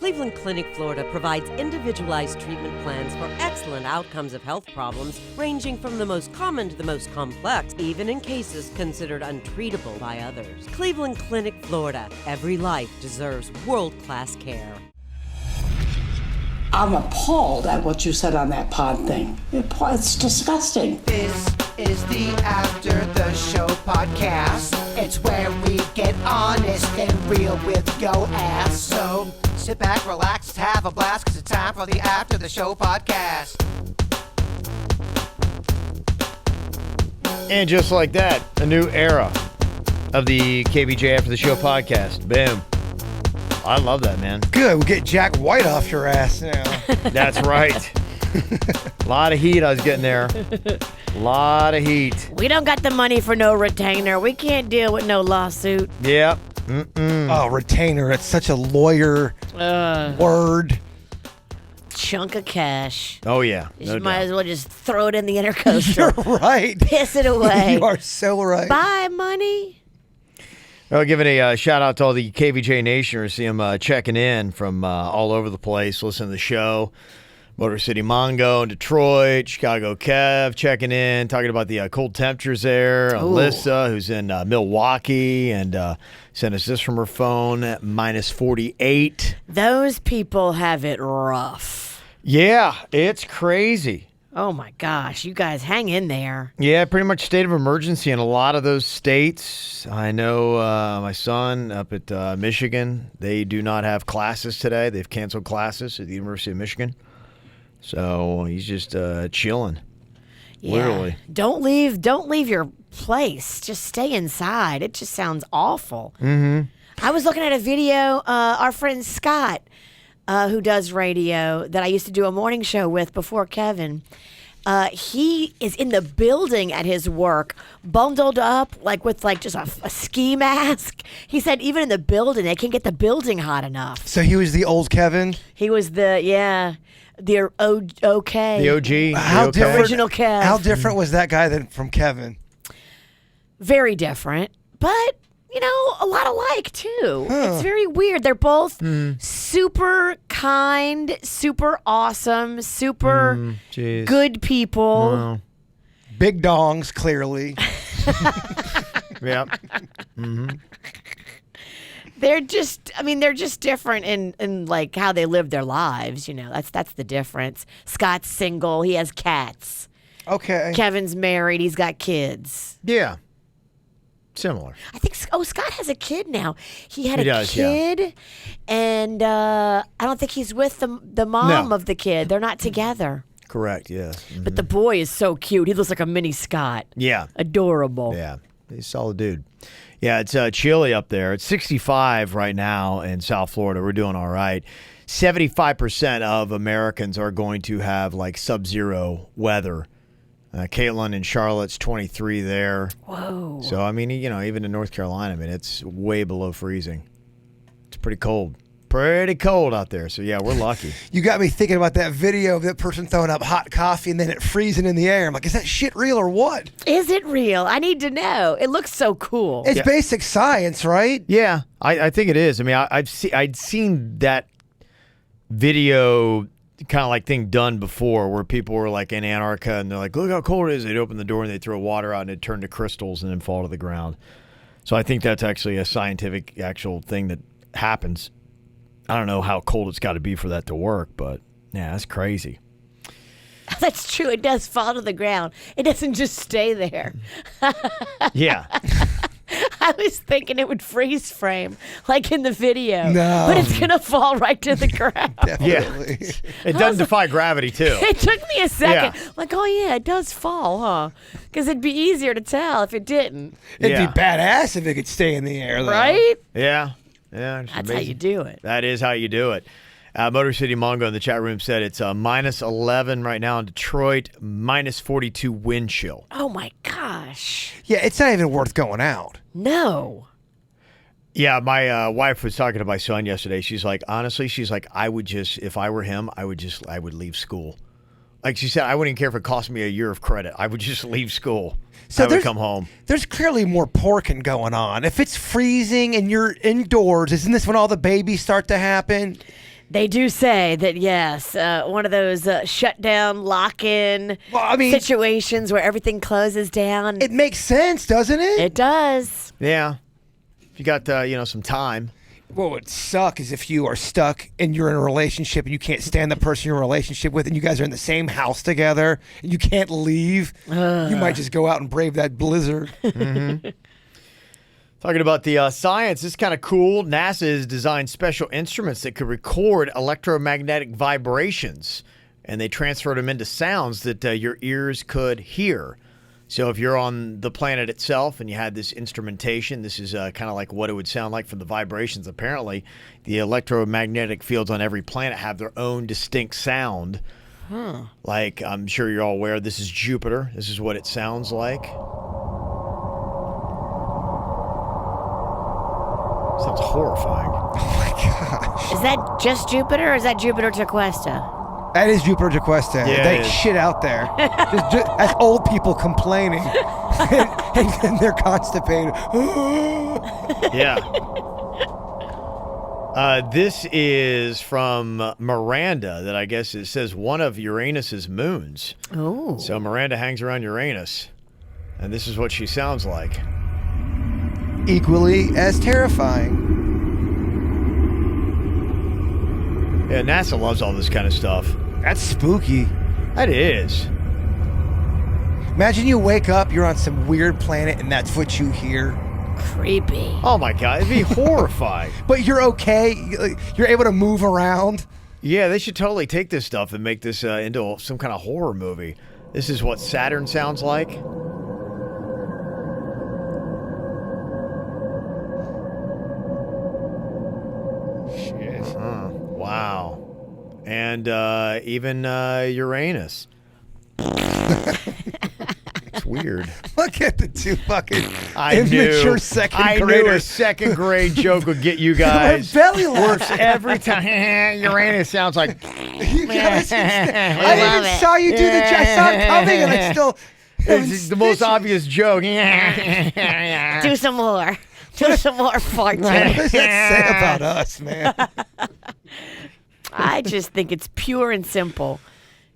Cleveland Clinic, Florida provides individualized treatment plans for excellent outcomes of health problems ranging from the most common to the most complex, even in cases considered untreatable by others. Cleveland Clinic, Florida. Every life deserves world-class care. I'm appalled at what you said on that pod thing. It's disgusting. This is the After the Show podcast. It's where we get honest and real with yo ass. So sit back, relax, have a blast, cause it's time for the After the Show podcast. And just like that, a new era of the KVJ After the Show podcast. Boom. I love that, man. Good, we'll get Jack White off your ass now. That's right. A lot of heat I was getting there. A lot of heat. We don't got the money for no retainer. We can't deal with no lawsuit. Yep. Oh, retainer. It's such a lawyer word. Chunk of cash. Oh, yeah. You might as well just throw it in the intercoastal. You're right. Piss it away. You are so right. Buy money. Well, giving a shout out to all the KVJ Nationers. See them checking in from all over the place, listening to the show. Motor City Mongo, Detroit, Chicago Kev checking in, talking about the cold temperatures there. Alyssa, who's in Milwaukee, and sent us this from her phone at minus 48. Those people have it rough. Yeah, it's crazy. Oh, my gosh. You guys hang in there. Yeah, pretty much state of emergency in a lot of those states. I know my son up at Michigan, they do not have classes today. They've canceled classes at the University of Michigan. So he's just chilling, literally. Don't leave your place. Just stay inside. It just sounds awful. Mm-hmm. I was looking at a video, our friend Scott, who does radio, that I used to do a morning show with before Kevin. He is in the building at his work, bundled up with just a ski mask. He said even in the building, they can't get the building hot enough. So he was the old Kevin? He was the OK. The OG. How different, original Kev. How different was that guy than from Kevin? Very different, but a lot alike too. It's very weird. They're both super kind, super awesome, super good people. Wow. Big dongs, clearly. Yeah. Mm-hmm. They're just different in how they live their lives. That's the difference. Scott's single. He has cats. Okay. Kevin's married. He's got kids. Yeah. Similar. I think. Scott has a kid now. He had does, kid, and I don't think he's with the mom No. of the kid. They're not together. Correct, yes. Mm-hmm. But the boy is so cute. He looks like a mini Scott. Yeah. Adorable. Yeah. He's a solid dude. Yeah, it's chilly up there. It's 65 right now in South Florida. We're doing all right. 75% of Americans are going to have sub-zero weather. Caitlin in Charlotte's 23 there. Whoa. So, even in North Carolina, it's way below freezing. It's pretty cold. Pretty cold out there. So, yeah, we're lucky. You got me thinking about that video of that person throwing up hot coffee and then it freezing in the air. I'm like, is that shit real or what? Is it real? I need to know. It looks so cool. It's basic science, right? Yeah, I think it is. I'd seen that video kind of thing done before where people were in Antarctica and they're like, look how cold it is. They'd open the door and they'd throw water out and it'd turn to crystals and then fall to the ground. So I think that's actually a scientific actual thing that happens. I don't know how cold it's got to be for that to work, but yeah, that's crazy. That's true. It does fall to the ground. It doesn't just stay there. Yeah. I was thinking it would freeze frame like in the video. No. But it's going to fall right to the ground. Definitely. Yeah. It doesn't defy gravity, too. It took me a second. Yeah. Oh, yeah, it does fall, huh? Because it'd be easier to tell if it didn't. It'd be badass if it could stay in the air, though. Right? Yeah. Yeah. That's how you do it. That is how you do it. Motor City Mongo in the chat room said it's minus 11 right now in Detroit, minus 42 wind chill. Oh, my gosh. Yeah, it's not even worth going out. No. Yeah, my wife was talking to my son yesterday. She's like, honestly, I would just, if I were him, I would leave school. Like she said, I wouldn't care if it cost me a year of credit. I would just leave school. So I would come home. There's clearly more porking going on. If it's freezing and you're indoors, isn't this when all the babies start to happen? They do say that, yes, one of those shutdown, lock-in situations where everything closes down. It makes sense, doesn't it? It does. Yeah. If you got, some time. What would suck is if you are stuck and you're in a relationship and you can't stand the person you're in a relationship with and you guys are in the same house together and you can't leave. You might just go out and brave that blizzard. Mm-hmm. Talking about the science, this is kind of cool. NASA has designed special instruments that could record electromagnetic vibrations, and they transferred them into sounds that your ears could hear. So if you're on the planet itself and you had this instrumentation, this is kind of like what it would sound like from the vibrations. Apparently, the electromagnetic fields on every planet have their own distinct sound. Like, I'm sure you're all aware, this is Jupiter. This is what it sounds like. Sounds horrifying. Oh my gosh. Is that just Jupiter or is that Jupiter Tequesta? That is Jupiter Tequesta. Yeah, they shit out there. just as old people complaining. and they're constipated. Yeah. This is from Miranda that I guess it says one of Uranus's moons. Oh. So Miranda hangs around Uranus, and this is what she sounds like. Equally as terrifying. Yeah, NASA loves all this kind of stuff. That's spooky. That is. Imagine you wake up, you're on some weird planet, and that's what you hear. Creepy. Oh my God, it'd be horrifying. But you're okay. You're able to move around. Yeah, they should totally take this stuff and make this into some kind of horror movie. This is what Saturn sounds like. Shit. Wow. And even Uranus. It's weird. Look at the two fucking I immature knew second graders. a second grade joke would get you guys. My belly laughs. Works every time. Uranus sounds like. You guys, I love even it. saw you do the. I saw it coming, and I still. It's the most obvious joke. Do some more. Do some more fart What jokes. does that say about us, man? I just think it's pure and simple.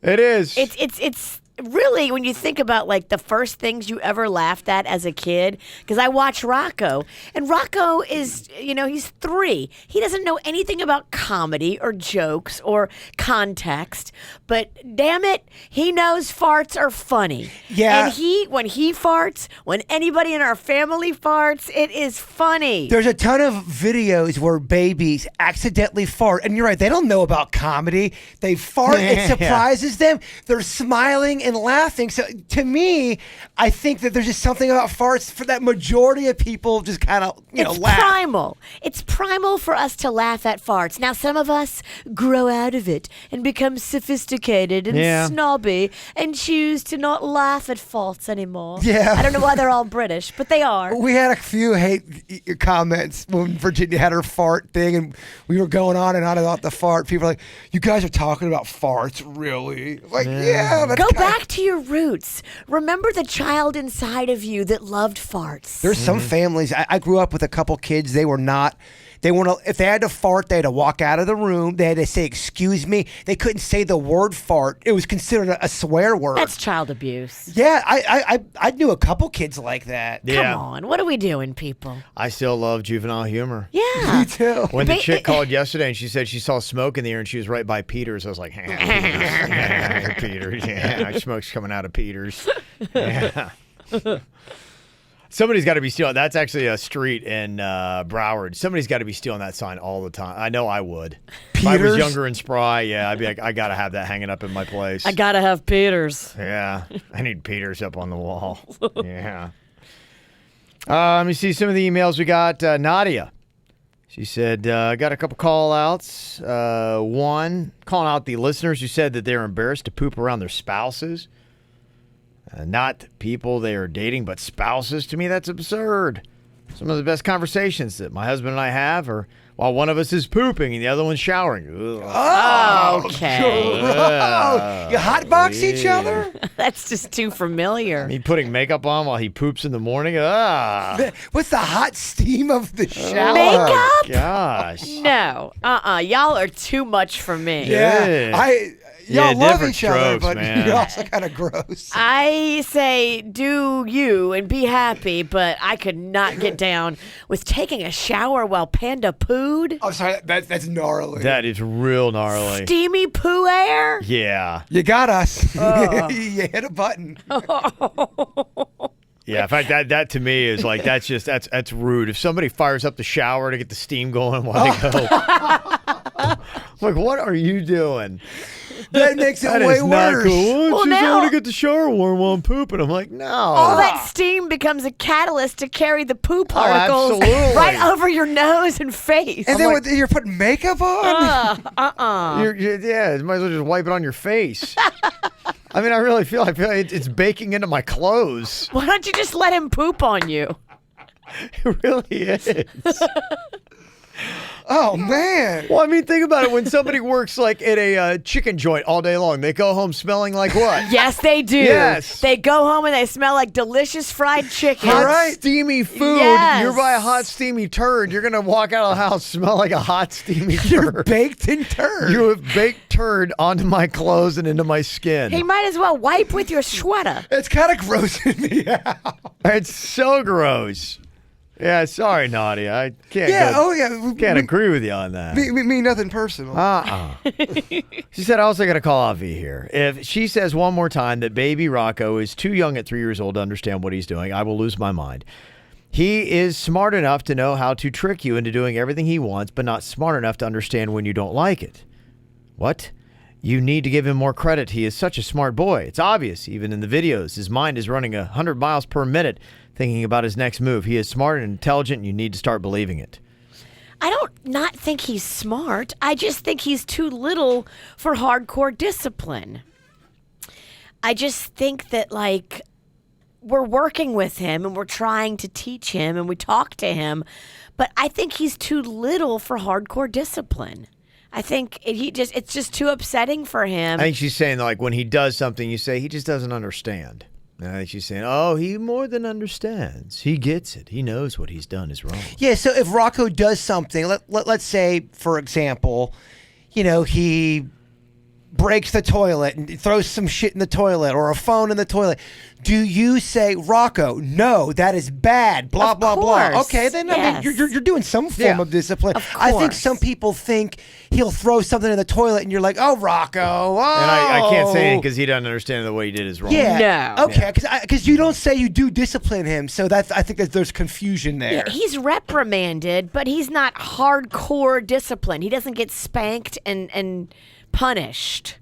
It is. It's really, when you think about like the first things you ever laughed at as a kid, because I watch Rocco, and Rocco is, he's 3. He doesn't know anything about comedy or jokes or context, but damn it, he knows farts are funny. Yeah. And when he farts, when anybody in our family farts, it is funny. There's a ton of videos where babies accidentally fart, and you're right, they don't know about comedy. They fart, it surprises them. They're smiling and laughing. So to me, I think that there's just something about farts for that majority of people just kind of, It's laugh. primal. It's primal for us to laugh at farts. Now, some of us grow out of it and become sophisticated and snobby and choose to not laugh at farts anymore. Yeah. I don't know why they're all British, but they are. We had a few hate comments when Virginia had her fart thing, and we were going on and on about the fart. People were like, "You guys are talking about farts, really?" Like, yeah. That's Go back to your roots. Remember the child inside of you that loved farts. There's some families. I grew up with a couple kids. They were not. They want to. If they had to fart, they had to walk out of the room. They had to say, "Excuse me." They couldn't say the word fart. It was considered a swear word. That's child abuse. Yeah, I knew a couple kids like that. Yeah. Come on. What are we doing, people? I still love juvenile humor. Yeah. Me too. When the chick called yesterday and she said she saw smoke in the air and she was right by Peter's, I was like, Peter's. Yeah, smoke's coming out of Peter's. Yeah. Somebody's got to be stealing. That's actually a street in Broward. Somebody's got to be stealing that sign all the time. I know I would. If I was Peter's? younger and spry, yeah, I'd be like, I got to have that hanging up in my place. I gotta have Peters. Yeah, I need Peter's up on the wall. Yeah. Let me see some of the emails we got. Nadia. She said, got a couple call outs. One, calling out the listeners who said that they're embarrassed to poop around their spouses. Not people they are dating, but spouses. To me, that's absurd. Some of the best conversations that my husband and I have are while one of us is pooping and the other one's showering. Ugh. Oh, Okay. You hotbox each other? That's just too familiar. Me putting makeup on while he poops in the morning. What's the hot steam of the shower? Makeup? Gosh. No. Y'all are too much for me. Yeah. Y'all love different each other, strokes, but man. you're also kind of gross. I say do you and be happy, but I could not get down with taking a shower while Panda pooed. I'm sorry, that's gnarly. That is real gnarly. Steamy poo air? Yeah. You got us. You hit a button. Yeah, in fact, that to me is like that's rude. If somebody fires up the shower to get the steam going while they go, I'm like, what are you doing? That makes it That way is not worse. cool. Well, She's now- going to get the shower warm while I'm pooping. I'm like, no. All that steam becomes a catalyst to carry the poo particles absolutely. right over your nose and face. And then you're putting makeup on? Yeah, you might as well just wipe it on your face. I mean, I feel it's baking into my clothes. Why don't you just let him poop on you? It really is. Oh, man. Well, I mean, think about it. When somebody works like at a chicken joint all day long, they go home smelling like what? Yes, they do. Yes. They go home and they smell like delicious fried chicken. Hot, steamy food. Yes. You're by a hot, steamy turd. You're going to walk out of the house smell like a hot, steamy You're turd. baked in turd. You have baked turd onto my clothes and into my skin. He might as well wipe with your sweater. It's kind of grossing me out. It's so gross. Yeah, sorry, Nadia. I can't. Can't agree with you on that. Me nothing personal. She said, I also got to call out V here. If she says one more time that baby Rocco is too young at 3 years old to understand what he's doing, I will lose my mind. He is smart enough to know how to trick you into doing everything he wants, but not smart enough to understand when you don't like it. What? You need to give him more credit. He is such a smart boy. It's obvious, even in the videos. His mind is running 100 miles per minute thinking about his next move. He is smart and intelligent, and you need to start believing it. I don't not think he's smart. I just think he's too little for hardcore discipline. I just think that, like, we're working with him and we're trying to teach him and we talk to him, but I think he's too little for hardcore discipline. I think it's just too upsetting for him. I think she's saying, like, when he does something, you say, he just doesn't understand. And I think she's saying, oh, he more than understands. He gets it. He knows what he's done is wrong. Yeah, so if Rocco does something, let's say, for example, he breaks the toilet and throws some shit in the toilet or a phone in the toilet, do you say, Rocco, no, that is bad, blah, Of blah, blah? course, Okay, then yes. I mean, you're doing some form of discipline. Of I think course. some people think he'll throw something in the toilet and you're like, oh, Rocco, oh. And I can't say anything because he doesn't understand that what he did is wrong. Yeah. No. Okay, because you don't say you do discipline him, so I think that there's confusion there. Yeah, he's reprimanded, but he's not hardcore discipline. He doesn't get spanked and punished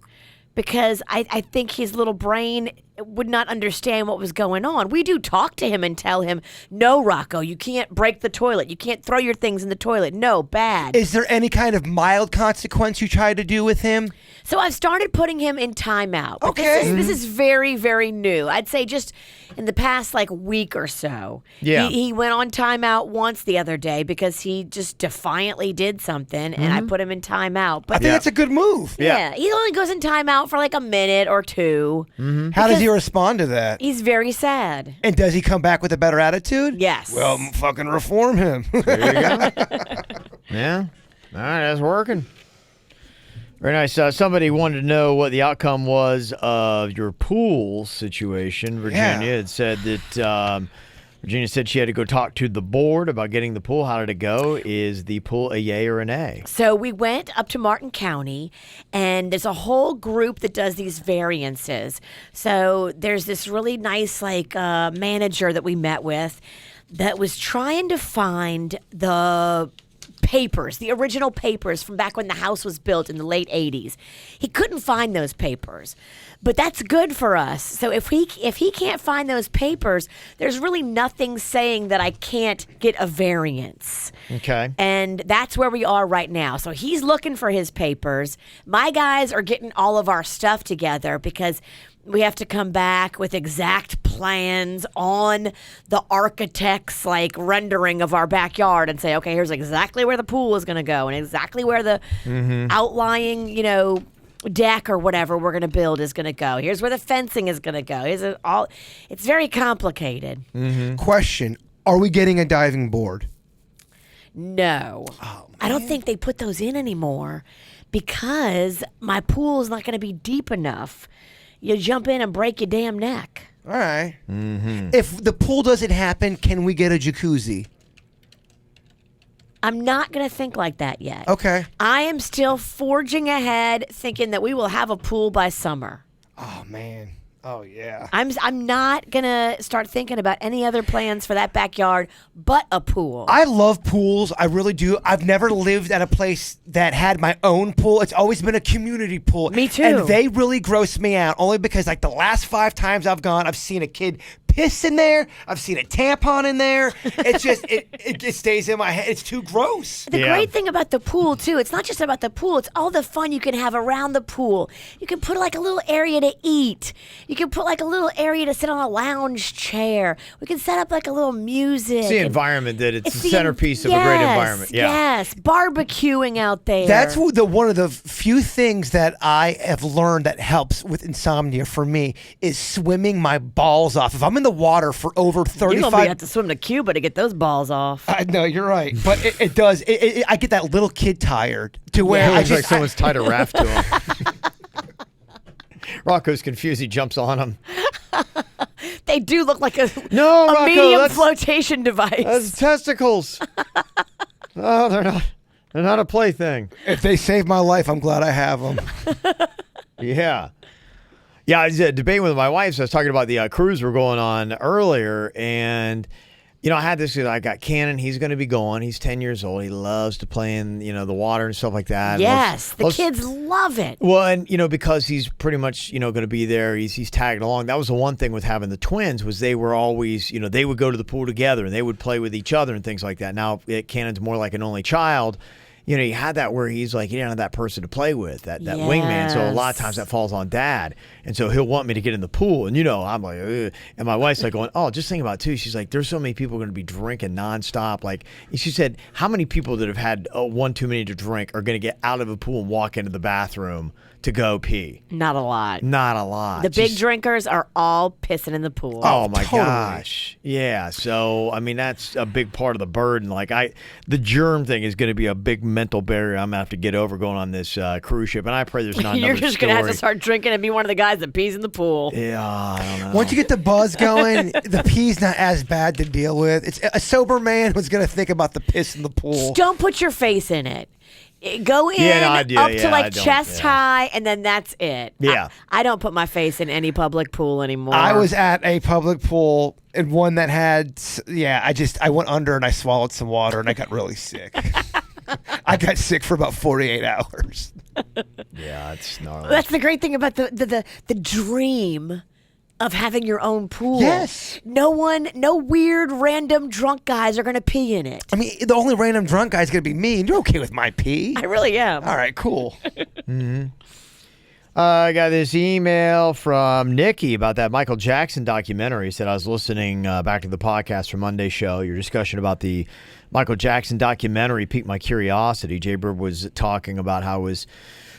because I think his little brain would not understand what was going on. We do talk to him and tell him, no, Rocco, you can't break the toilet. You can't throw your things in the toilet. No, bad. Is there any kind of mild consequence you try to do with him? So I've started putting him in timeout. But Okay. This is very, very new. I'd say just in the past week or so. Yeah. He went on timeout once the other day because he just defiantly did something and I put him in timeout. I But think that's a good move. yeah, he only goes in timeout for a minute or two. How does he respond to that? He's very sad. And does he come back with a better attitude? Yes. Well, fucking reform him. There you go. Yeah. All right, that's working. Very nice. Somebody wanted to know what the outcome was of your pool situation. Virginia had said that Virginia said she had to go talk to the board about getting the pool. How did it go? Is the pool a yay or an A? So we went up to Martin County, and there's a whole group that does these variances. So there's this really nice manager that we met with that was trying to find the papers, the original papers from back when the house was built in the late 80s. He couldn't find those papers, but that's good for us. So if he can't find those papers, there's really nothing saying that I can't get a variance. Okay. And that's where we are right now. So he's looking for his papers. My guys are getting all of our stuff together because we have to come back with exact plans on the architect's rendering of our backyard and say, okay, here's exactly where the pool is going to go and exactly where the outlying, deck or whatever we're going to build is going to go. Here's where the fencing is going to go. It's very complicated. Question, are we getting a diving board? No. Oh, I don't think they put those in anymore because my pool is not going to be deep enough. You jump in and break your damn neck. All right. If the pool doesn't happen, can we get a jacuzzi? I'm not going to think like that yet. Okay. I am still forging ahead thinking that we will have a pool by summer. Oh, man. Oh, yeah. I'm not going to start thinking about any other plans for that backyard but a pool. I love pools. I really do. I've never lived at a place that had my own pool. It's always been a community pool. Me too. And they really gross me out only because the last 5 times I've gone, I've seen a kid piss in there. I've seen a tampon in there. It's just, it stays in my head. It's too gross. The great thing about the pool, too, it's not just about the pool. It's all the fun you can have around the pool. You can put a little area to eat. You can put a little area to sit on a lounge chair. We can set up a little music. It's the environment that it's the centerpiece of a great environment. Yeah. Yes, barbecuing out there. That's one of the few things that I have learned that helps with insomnia for me is swimming my balls off. If I'm in the water for over 35... You're going to have to swim to Cuba to get those balls off. No, you're right. But it does. I get that little kid tired to where it looks like someone's tied a raft to him. Rocco's confused. He jumps on him. They do look like a Rocco, medium flotation device. That's testicles. No, they're not. They're not a plaything. If they save my life, I'm glad I have them. Yeah. Yeah, I was debating with my wife. So I was talking about the cruise we're going on earlier. And, I had this, I got Cannon. He's going to be going. He's 10 years old. He loves to play in, the water and stuff like that. Yes, the kids love it. Well, and, because he's pretty much, going to be there. He's tagged along. That was the one thing with having the twins was they were always, they would go to the pool together and they would play with each other and things like that. Now, Cannon's more like an only child. You had that where he's like, he didn't have that person to play with, that wingman. So a lot of times that falls on dad. And so he'll want me to get in the pool. And, I'm like, ugh. And my wife's like going, oh, just think about it too. She's like, there's so many people going to be drinking nonstop. She said, how many people that have had one too many to drink are going to get out of a pool and walk into the bathroom to go pee? Not a lot. Not a lot. The big drinkers are all pissing in the pool. Oh my gosh. Yeah. So, that's a big part of the burden. The germ thing is going to be a big mental barrier I'm going to have to get over going on this cruise ship. And I pray there's not another You're just going to have to start drinking and be one of the guys that pees in the pool. Yeah, I don't know. Once you get the buzz going, the pee's not as bad to deal with. It's a sober man who's going to think about the piss in the pool. Just don't put your face in it. Go in up to chest high, and then that's it. Yeah. I don't put my face in any public pool anymore. I was at a public pool and one that had, I went under and I swallowed some water and I got really sick. I got sick for about 48 hours. Yeah, it's gnarly. That's the great thing about the dream of having your own pool. Yes. No weird random drunk guys are going to pee in it. The only random drunk guy is going to be me, and you're okay with my pee. I really am. All right, cool. Mm-hmm. I got this email from Nikki about that Michael Jackson documentary. He said, I was listening back to the podcast from Monday's show. Your discussion about the Michael Jackson documentary piqued my curiosity. Jay Bird was talking about how it was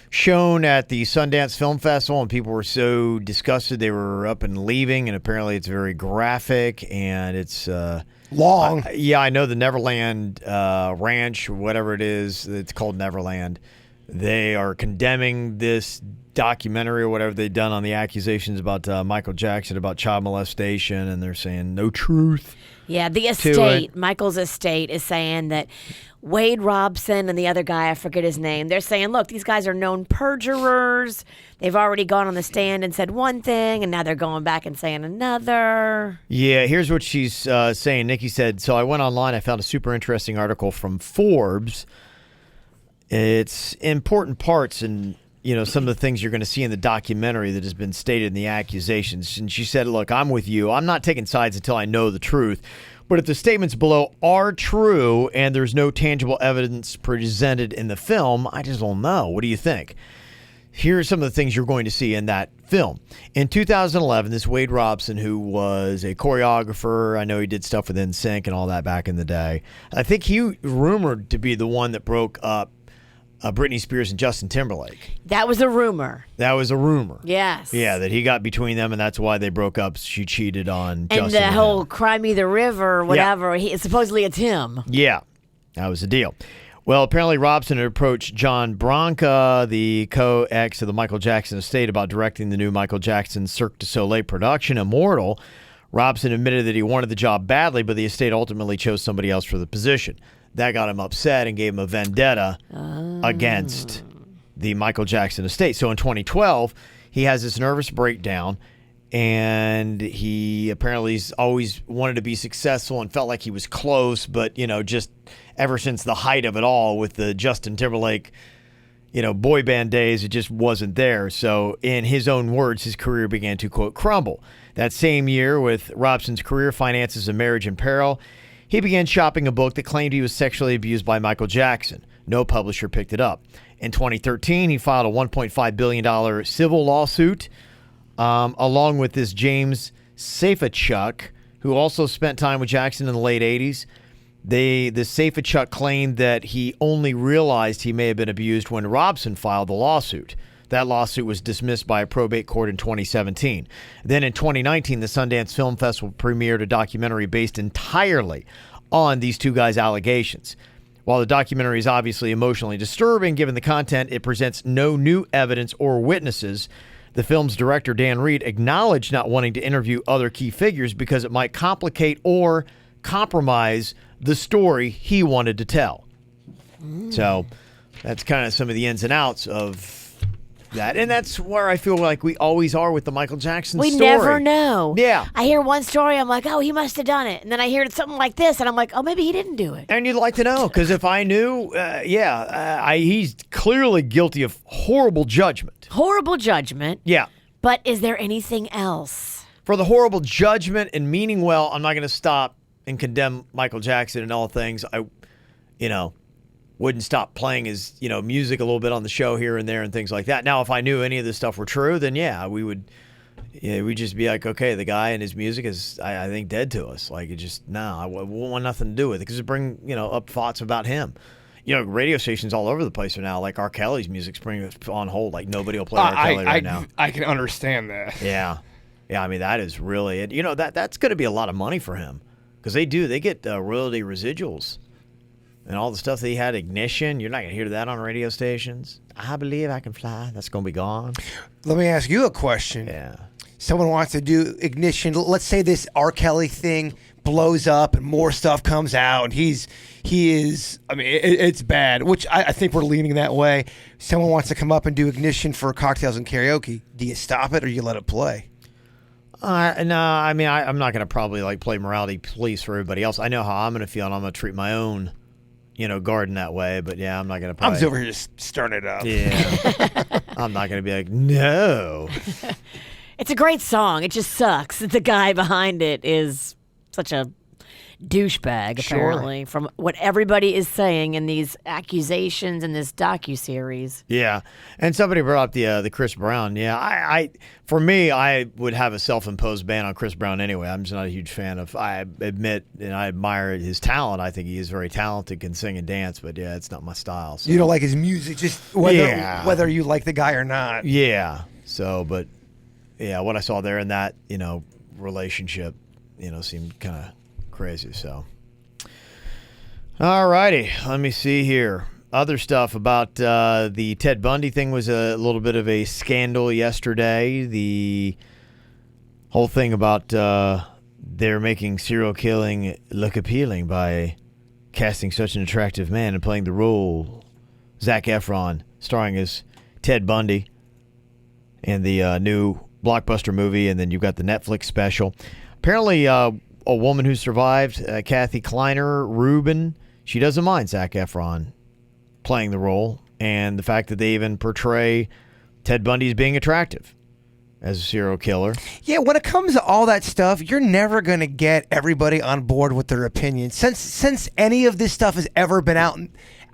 shown at the Sundance Film Festival, and people were so disgusted they were up and leaving, and apparently it's very graphic, and it's long. I know the Neverland Ranch, or whatever it is, it's called Neverland. They are condemning this documentary or whatever they've done on the accusations about Michael Jackson about child molestation, and they're saying no truth. Yeah, the estate, Michael's estate, is saying that Wade Robson and the other guy, I forget his name, they're saying, look, these guys are known perjurers. They've already gone on the stand and said one thing, and now they're going back and saying another. Yeah, here's what she's saying. Nikki said, so I went online, I found a super interesting article from Forbes. It's important parts and some of the things you're going to see in the documentary that has been stated in the accusations. And she said, look, I'm with you. I'm not taking sides until I know the truth. But if the statements below are true and there's no tangible evidence presented in the film, I just don't know. What do you think? here are some of the things you're going to see in that film. In 2011, this Wade Robson, who was a choreographer, I know he did stuff with NSYNC and all that back in the day. I think he rumored to be the one that broke up Britney Spears and Justin Timberlake. That was a rumor. That was a rumor. Yes. Yeah, that he got between them, and that's why they broke up. She cheated on Justin. And the whole Cry Me the River, whatever, supposedly it's him. Yeah, that was the deal. Well, apparently Robson had approached John Branca, the co-ex of the Michael Jackson estate, about directing the new Michael Jackson Cirque du Soleil production, Immortal. Robson admitted that he wanted the job badly, but the estate ultimately chose somebody else for the position. That got him upset and gave him a vendetta against the Michael Jackson estate. So in 2012, he has this nervous breakdown, and he apparently's always wanted to be successful and felt like he was close, but, just ever since the height of it all with the Justin Timberlake, boy band days, it just wasn't there. So in his own words, his career began to, quote, crumble. That same year, with Robson's career, finances, and marriage in peril, he began shopping a book that claimed he was sexually abused by Michael Jackson. No publisher picked it up. In 2013, he filed a $1.5 billion civil lawsuit along with this James Safechuck, who also spent time with Jackson in the late 80s. The Safechuck claimed that he only realized he may have been abused when Robson filed the lawsuit. That lawsuit was dismissed by a probate court in 2017. Then in 2019, the Sundance Film Festival premiered a documentary based entirely on these two guys' allegations. While the documentary is obviously emotionally disturbing, given the content, it presents no new evidence or witnesses. The film's director, Dan Reed, acknowledged not wanting to interview other key figures because it might complicate or compromise the story he wanted to tell. So that's kind of some of the ins and outs of that. And that's where I feel like we always are with the Michael Jackson story. We never know. Yeah. I hear one story, I'm like, oh, he must have done it. And then I hear something like this, and I'm like, oh, maybe he didn't do it. And you'd like to know, because if I knew, he's clearly guilty of horrible judgment. Horrible judgment. Yeah. But is there anything else? For the horrible judgment and meaning well, I'm not going to stop and condemn Michael Jackson and all things. I wouldn't stop playing his, music a little bit on the show here and there and things like that. Now, if I knew any of this stuff were true, then we'd just be like, okay, the guy and his music is, I think, dead to us. Like, it just, I wouldn't want nothing to do with it, because it bring, up thoughts about him. Radio stations all over the place are now, like R. Kelly's music's bringing on hold. Like, nobody will play R. Kelly right now. I can understand that. Yeah. Yeah, I mean, that is really, that's going to be a lot of money for him, because they get royalty residuals. And all the stuff that he had, Ignition, you're not going to hear that on radio stations. I Believe I Can Fly, that's going to be gone. Let me ask you a question. Yeah. Someone wants to do Ignition. Let's say this R. Kelly thing blows up and more stuff comes out. And he is, it's bad, which I think we're leaning that way. Someone wants to come up and do Ignition for Cocktails and Karaoke. Do you stop it or you let it play? No, I'm not going to probably play morality police for everybody else. I know how I'm going to feel, and I'm going to treat my own garden that way, but yeah, I'm not going to probably... I'm just over here just stirring it up. Yeah. I'm not going to be like, no. It's a great song. It just sucks that the guy behind it is such a douchebag, apparently, from what everybody is saying in these accusations in this docuseries. Yeah. And somebody brought up the Chris Brown. Yeah, for me, I would have a self-imposed ban on Chris Brown anyway. I'm just not a huge fan of, I admit, and I admire his talent. I think he is very talented, can sing and dance, but yeah, it's not my style. So. You don't like his music, just whether you like the guy or not. Yeah. So, but yeah, what I saw there in that, relationship, seemed kind of crazy. So, all righty, let me see here. Other stuff about the Ted Bundy thing was a little bit of a scandal yesterday. The whole thing about they're making serial killing look appealing by casting such an attractive man and playing the role, Zac Efron, starring as Ted Bundy in the new blockbuster movie, and then you've got the Netflix special. Apparently, a woman who survived, Kathy Kleiner Rubin, she doesn't mind Zac Efron playing the role, and the fact that they even portray Ted Bundy as being attractive as a serial killer. Yeah, when it comes to all that stuff, you're never going to get everybody on board with their opinions. Since any of this stuff has ever been out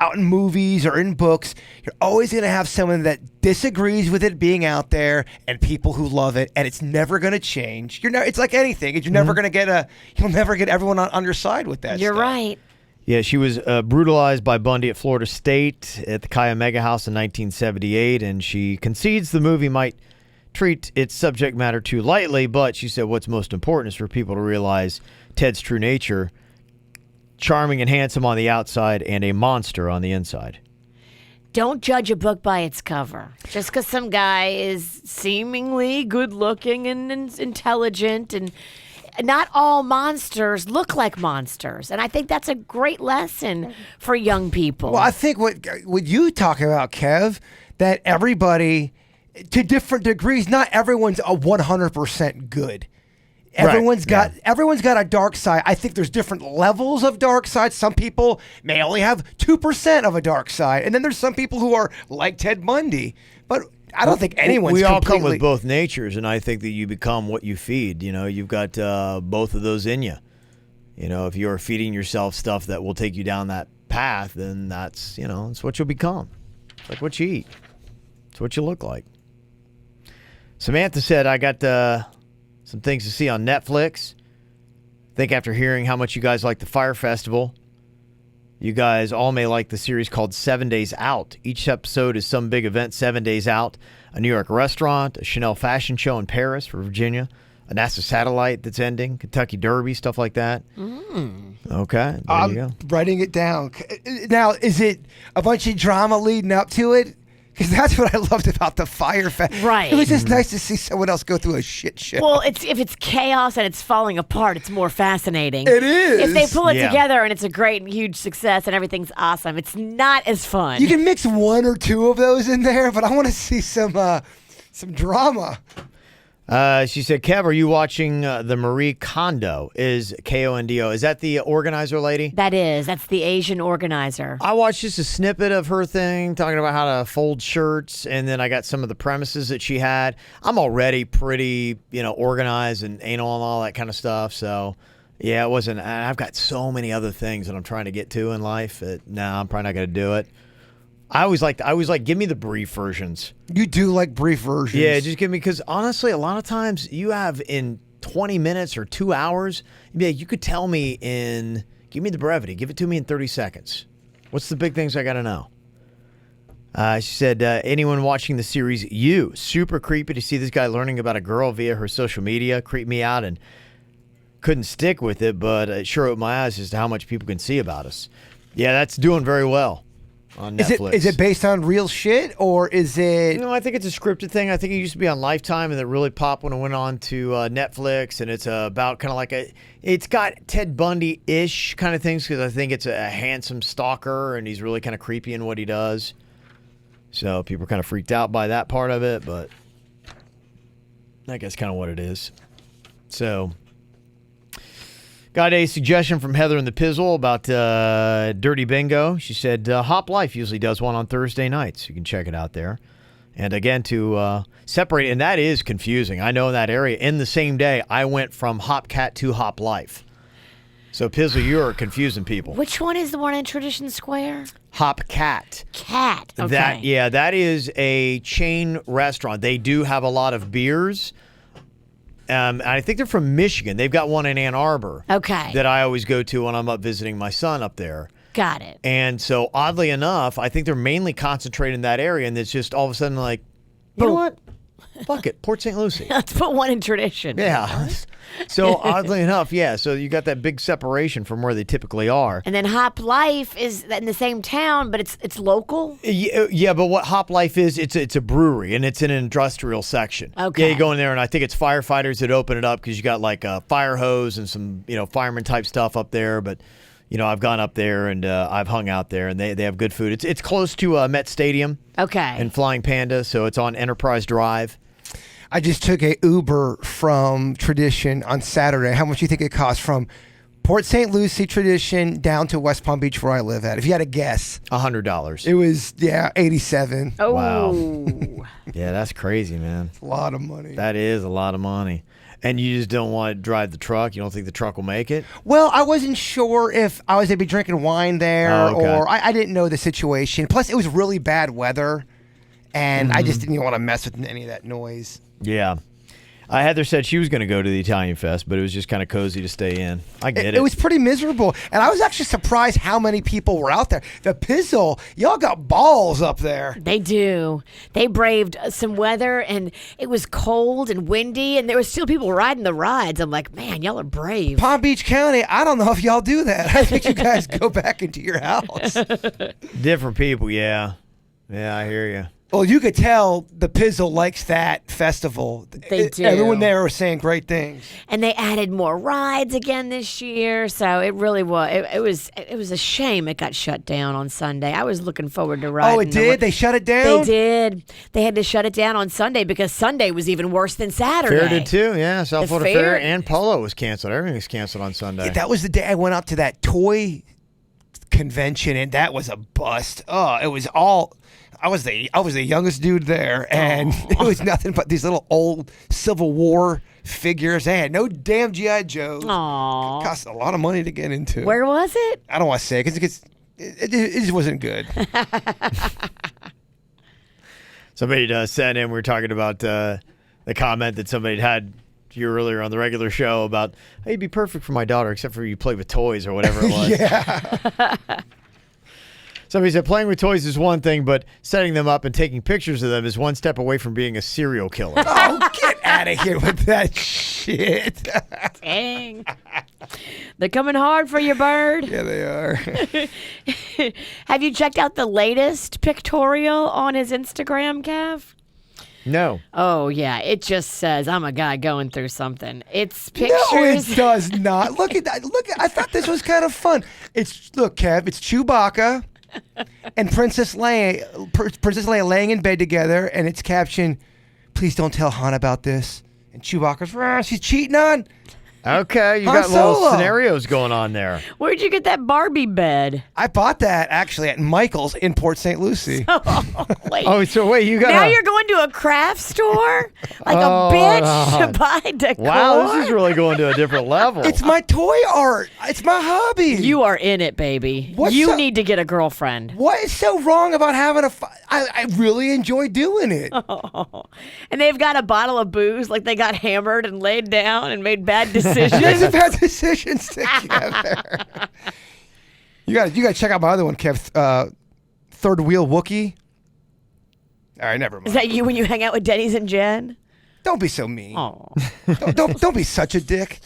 out in movies or in books, you're always going to have someone that disagrees with it being out there and people who love it, and it's never going to change. It's like anything. You're never going to you'll never get everyone on your side with that You're stuff. right. Yeah, she was brutalized by Bundy at Florida State at the Cuyahoga House in 1978, and she concedes the movie might treat its subject matter too lightly, but she said what's most important is for people to realize Ted's true nature, charming and handsome on the outside and a monster on the inside. Don't judge a book by its cover. Just because some guy is seemingly good-looking and intelligent, and not all monsters look like monsters. And I think that's a great lesson for young people. Well, I think what you talking about, Kev, that everybody, to different degrees, not everyone's a 100% good. Everyone's got a dark side. I think there's different levels of dark side. Some people may only have 2% of a dark side, and then there's some people who are like Ted Bundy. But I don't think anyone's We all completely... come with both natures, and I think that you become what you feed. You've got both of those in you. If you're feeding yourself stuff that will take you down that path, then that's it's what you'll become. It's like what you eat. It's what you look like. Samantha said, I got some things to see on Netflix. I think after hearing how much you guys like the Fire Festival, you guys all may like the series called 7 Days Out. Each episode is some big event 7 days out. A New York restaurant, a Chanel fashion show in Paris for Virginia, a NASA satellite that's ending, Kentucky Derby, stuff like that. Okay, there you go. Writing it down. Now, is it a bunch of drama leading up to it? Because that's what I loved about the Fire Fest. Right. It was just nice to see someone else go through a shit show. Well, if it's chaos and it's falling apart, it's more fascinating. It is. If they pull it Yeah. together and it's a great and huge success and everything's awesome, it's not as fun. You can mix one or two of those in there, but I want to see some drama. She said, Kev, are you watching the Marie Kondo? Is Kondo? Is that the organizer lady? That's the Asian organizer. I watched just a snippet of her thing talking about how to fold shirts, and then I got some of the premises that she had. I'm already pretty, organized and anal and all that kind of stuff. So, yeah, it wasn't. I've got so many other things that I'm trying to get to in life that, I'm probably not going to do it. I always like, give me the brief versions. You do like brief versions. Yeah, just give me, because honestly, a lot of times you have in 20 minutes or 2 hours, you could tell me give me the brevity, give it to me in 30 seconds. What's the big things I got to know? She said, anyone watching the series You, super creepy to see this guy learning about a girl via her social media, creeped me out and couldn't stick with it, but it sure opened my eyes as to how much people can see about us. Yeah, that's doing very well. On Netflix. Is it based on real shit, or is it... I think it's a scripted thing. I think it used to be on Lifetime, and it really popped when it went on to Netflix, and it's about kind of like it's got Ted Bundy-ish kind of things, because I think it's a handsome stalker, and he's really kind of creepy in what he does. So people are kind of freaked out by that part of it, but I guess kind of what it is. So... Got a suggestion from Heather in the Pizzle about Dirty Bingo. She said Hop Life usually does one on Thursday nights. You can check it out there. And again, to separate, and that is confusing. I know in that area, in the same day, I went from Hop Cat to Hop Life. So Pizzle, you're confusing people. Which one is the one in Tradition Square? Hop Cat. Cat. Okay. That is a chain restaurant. They do have a lot of beers. I think they're from Michigan. They've got one in Ann Arbor. Okay. That I always go to when I'm up visiting my son up there. Got it. And so, oddly enough, I think they're mainly concentrated in that area, and it's just all of a sudden like, you know what? Fuck it, Port St. Lucie. Let's put one in Tradition. Yeah. So, oddly enough, so you got that big separation from where they typically are. And then Hop Life is in the same town, but it's local. Yeah, but what Hop Life is, it's a brewery, and it's in an industrial section. Okay. Yeah, you go in there, and I think it's firefighters that open it up because you got like a fire hose and some fireman type stuff up there. But I've gone up there and I've hung out there, and they have good food. It's close to Met Stadium. Okay. And Flying Panda, so it's on Enterprise Drive. I just took a Uber from Tradition on Saturday. How much do you think it cost from Port St. Lucie Tradition down to West Palm Beach where I live at? If you had to guess. $100. It was, $87. Oh. Wow. Yeah, that's crazy, man. A lot of money. That is a lot of money. And you just don't want to drive the truck? You don't think the truck will make it? Well, I wasn't sure if I was going to be drinking wine there or I didn't know the situation. Plus, it was really bad weather, and I just didn't want to mess with any of that noise. Yeah. Heather said she was going to go to the Italian Fest, but it was just kind of cozy to stay in. I get it. It was pretty miserable, and I was actually surprised how many people were out there. The Pizzle, y'all got balls up there. They do. They braved some weather, and it was cold and windy, and there were still people riding the rides. I'm like, man, y'all are brave. Palm Beach County, I don't know if y'all do that. I think you guys go back into your house. Different people, yeah. Yeah, I hear you. Well, you could tell the Pizzle likes that festival. They do. Everyone there was saying great things. And they added more rides again this year, so it really was. It was a shame it got shut down on Sunday. I was looking forward to riding. Oh, it did? They shut it down? They did. They had to shut it down on Sunday because Sunday was even worse than Saturday. Fair did too, yeah. South Florida fair Fair and Polo was canceled. Everything was canceled on Sunday. Yeah, that was the day I went out to that toy convention, and that was a bust. Oh, it was all... I was the youngest dude there, and it was nothing but these little old Civil War figures. They had no damn G.I. Joes. Aww. It cost a lot of money to get into. Where was it? I don't want to say because it just wasn't good. Somebody sent in, we were talking about the comment that somebody had here earlier on the regular show about, hey, you'd be perfect for my daughter, except for you play with toys or whatever it was. Yeah. Somebody said playing with toys is one thing, but setting them up and taking pictures of them is one step away from being a serial killer. Oh, get out of here with that shit. Dang. They're coming hard for you, Bird. Yeah, they are. Have you checked out the latest pictorial on his Instagram, Kev? No. Oh, yeah. It just says, I'm a guy going through something. It's pictures. No, it does not. Look at that. I thought this was kind of fun. Look, Kev, it's Chewbacca and Princess Leia laying in bed together, and it's captioned, please don't tell Han about this. And Chewbacca's, she's cheating on. Okay, you Han got little Solo. scenarios going on there. Where'd you get that Barbie bed? I bought that, actually, at Michael's in Port St. Lucie. Wait. Oh, so wait, you got Now you're going to a craft store? Like a bitch to buy decor? Wow, this is really going to a different level. It's my toy art. It's my hobby. You are in it, baby. You need to get a girlfriend. What is so wrong about having I really enjoy doing it. And they've got a bottle of booze, like they got hammered and laid down and made bad decisions. You guys have had decisions together. You got to check out my other one, Kev. Third Wheel Wookie. All right, never mind. Is that you when you hang out with Denny's and Jen? Don't be so mean. Oh. Don't be such a dick.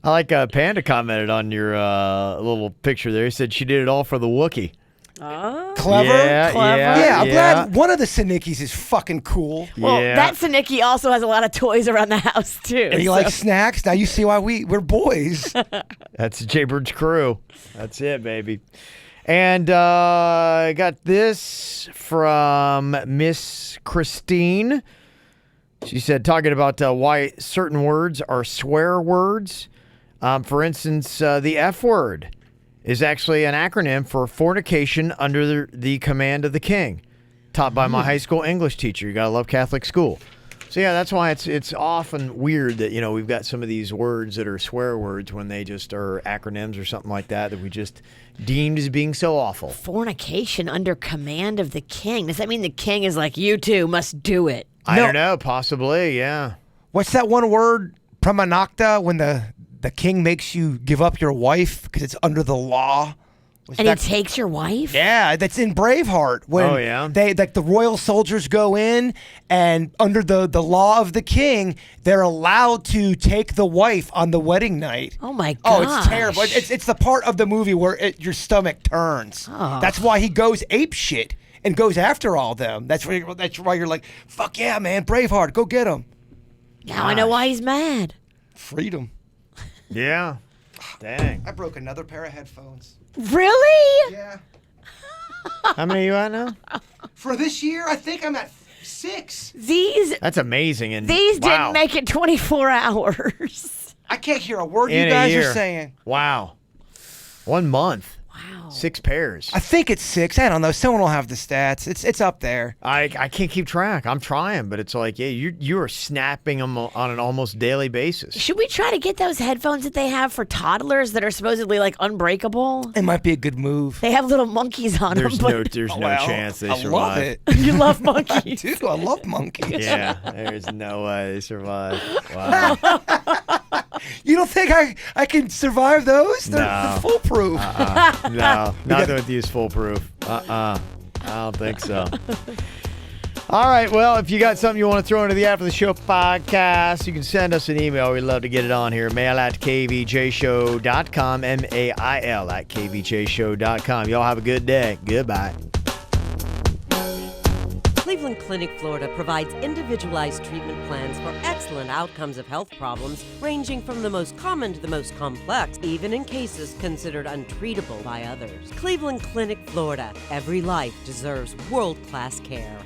I like Panda commented on your little picture there. He said she did it all for the Wookiee. Clever. Clever. Yeah, I'm glad one of the Sinickies is fucking cool. Well, Yeah. that Sinicki also has a lot of toys around the house, too. And you like snacks? Now you see why we're boys. That's Jaybird's crew. That's it, baby. And I got this from Miss Christine. She said, talking about why certain words are swear words. For instance, the F word is actually an acronym for fornication under the command of the king, taught by my high school English teacher. You gotta love Catholic school. So yeah, that's why it's often weird that we've got some of these words that are swear words when they just are acronyms or something like that we just deemed as being so awful. Fornication under command of the king. Does that mean the king is like, you two must do it? I don't know, possibly, yeah. What's that one word, pramanakta, when the king makes you give up your wife because it's under the law? And he takes your wife? Yeah, that's in Braveheart. When they the royal soldiers go in, and under the law of the king, they're allowed to take the wife on the wedding night. Oh my god! Oh, it's terrible. It's the part of the movie where your stomach turns. Oh. That's why he goes ape shit and goes after all them. That's why you're like, fuck yeah, man, Braveheart, go get him. Now I know why he's mad. Freedom. Yeah. Dang. I broke another pair of headphones. Really? Yeah. How many are you at now? For this year, I think I'm at 6. That's amazing. And These wow. didn't make it 24 hours. I can't hear a word In you a guys year. are saying. Wow. 1 month. Wow. 6 pairs. I think it's 6. I don't know. Someone will have the stats. It's up there. I can't keep track. I'm trying, but it's like, yeah, you are snapping them on an almost daily basis. Should we try to get those headphones that they have for toddlers that are supposedly like unbreakable? It might be a good move. They have little monkeys on There's them. no Well, chance they I survive. love it. You love monkeys. Dude, I love monkeys. Yeah, there's no way they survive. Wow. You don't think I can survive those? They're foolproof. No, nothing with these foolproof. I don't think so. All right, well, if you got something you want to throw into the After the Show podcast, you can send us an email. We'd love to get it on here. mail@kvjshow.com, mail@kvjshow.com. Y'all have a good day. Goodbye. Cleveland Clinic, Florida provides individualized treatment plans for excellent outcomes of health problems ranging from the most common to the most complex, even in cases considered untreatable by others. Cleveland Clinic, Florida. Every life deserves world-class care.